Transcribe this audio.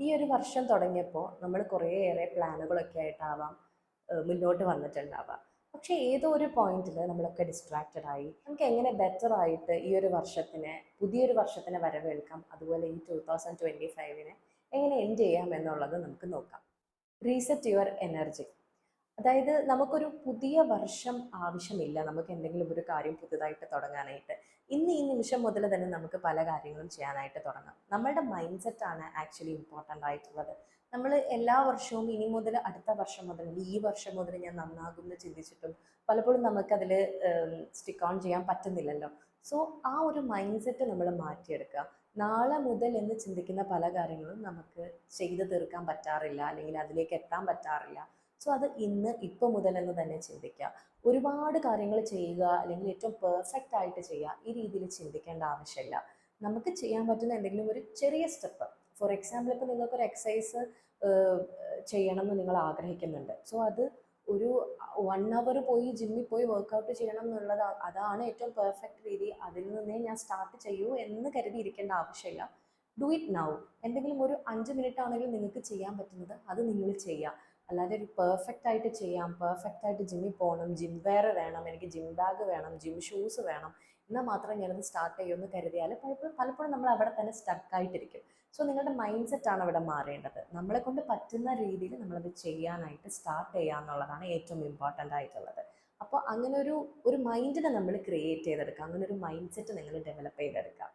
ഈ ഒരു വർഷം തുടങ്ങിയപ്പോൾ നമ്മൾ കുറേയേറെ പ്ലാനുകളൊക്കെ ആയിട്ടാവാം മുന്നോട്ട് വന്നിട്ടുണ്ടാവാം. പക്ഷേ ഏതോ ഒരു പോയിന്റിൽ നമ്മളൊക്കെ ഡിസ്ട്രാക്റ്റഡ് ആയി. നമുക്ക് എങ്ങനെ ബെറ്റർ ആയിട്ട് ഈ ഒരു വർഷത്തിനെ, പുതിയൊരു വർഷത്തിനെ വരവേൽക്കാം, അതുപോലെ ഈ 2025 എങ്ങനെ എൻഡ് ചെയ്യാം എന്നുള്ളത് നമുക്ക് നോക്കാം. Reset your energy. അതായത് നമുക്കൊരു പുതിയ വർഷം ആവശ്യമില്ല നമുക്ക് എന്തെങ്കിലും ഒരു കാര്യം പുതുതായിട്ട് തുടങ്ങാനായിട്ട്. ഇന്ന് ഈ നിമിഷം മുതൽ തന്നെ നമുക്ക് പല കാര്യങ്ങളും ചെയ്യാനായിട്ട് തുടങ്ങാം. നമ്മളുടെ മൈൻഡ് സെറ്റാണ് ആക്ച്വലി ഇമ്പോർട്ടൻ്റ് ആയിട്ടുള്ളത്. നമ്മൾ എല്ലാ വർഷവും ഇനി മുതൽ അടുത്ത വർഷം മുതൽ ഈ വർഷം മുതൽ ഞാൻ നന്നാകും എന്ന് ചിന്തിച്ചിട്ടും പലപ്പോഴും നമുക്കതിൽ സ്റ്റിക്ക് ഓൺ ചെയ്യാൻ പറ്റുന്നില്ലല്ലോ. സോ ആ ഒരു മൈൻഡ് സെറ്റ് നമ്മൾ മാറ്റിയെടുക്കുക. നാളെ മുതൽ എന്ന് ചിന്തിക്കുന്ന പല കാര്യങ്ങളും നമുക്ക് ചെയ്തു തീർക്കാൻ പറ്റാറില്ല, അല്ലെങ്കിൽ അതിലേക്ക് എത്താൻ പറ്റാറില്ല. സോ അത് ഇന്ന് ഇപ്പോൾ മുതൽ എന്ന് തന്നെ ചിന്തിക്കുക. ഒരുപാട് കാര്യങ്ങൾ ചെയ്യുക അല്ലെങ്കിൽ ഏറ്റവും പെർഫെക്റ്റ് ആയിട്ട് ചെയ്യുക, ഈ രീതിയിൽ ചിന്തിക്കേണ്ട ആവശ്യമില്ല. നമുക്ക് ചെയ്യാൻ പറ്റുന്ന എന്തെങ്കിലും ഒരു ചെറിയ സ്റ്റെപ്പ്. ഫോർ എക്സാമ്പിൾ, ഇപ്പോൾ നിങ്ങൾക്കൊരു എക്സസൈസ് ചെയ്യണം എന്ന് നിങ്ങൾ ആഗ്രഹിക്കുന്നുണ്ട്. സോ അത് ഒരു 1 അവർ പോയി ജിമ്മിൽ പോയി വർക്കൗട്ട് ചെയ്യണം എന്നുള്ളത് അതാണ് ഏറ്റവും പെർഫെക്റ്റ് രീതി, അതിൽ നിന്നേ ഞാൻ സ്റ്റാർട്ട് ചെയ്യൂ എന്ന് കരുതിയിരിക്കേണ്ട ആവശ്യമില്ല. Do it now. എന്തെങ്കിലും ഒരു 5 മിനിറ്റ് ആണെങ്കിലും നിങ്ങൾക്ക് ചെയ്യാൻ പറ്റുന്നത് അത് നിങ്ങൾ ചെയ്യുക. അല്ലാതെ ഒരു പെർഫെക്റ്റ് ആയിട്ട് ചെയ്യാം, പെർഫെക്റ്റ് ആയിട്ട് ജിമ്മിൽ പോകണം, ജിം വെയർ വേണം, എനിക്ക് ജിം ബാഗ് വേണം, ജിം ഷൂസ് വേണം, എന്നാൽ മാത്രമേ ഞാനത് സ്റ്റാർട്ട് ചെയ്യുമെന്ന് കരുതിയാൽ പലപ്പോഴും നമ്മൾ അവിടെ തന്നെ സ്റ്റക്കായിട്ടിരിക്കും. സോ നിങ്ങളുടെ മൈൻഡ് സെറ്റാണ് അവിടെ മാറേണ്ടത്. നമ്മളെ കൊണ്ട് പറ്റുന്ന രീതിയിൽ നമ്മളത് ചെയ്യാനായിട്ട് സ്റ്റാർട്ട് ചെയ്യുക എന്നുള്ളതാണ് ഏറ്റവും ഇമ്പോർട്ടൻ്റ് ആയിട്ടുള്ളത്. അപ്പോൾ അങ്ങനെ ഒരു മൈൻഡിനെ നമ്മൾ ക്രിയേറ്റ് ചെയ്തെടുക്കുക, അങ്ങനെ ഒരു മൈൻഡ് സെറ്റ് നിങ്ങൾ ഡെവലപ്പ് ചെയ്തെടുക്കുക.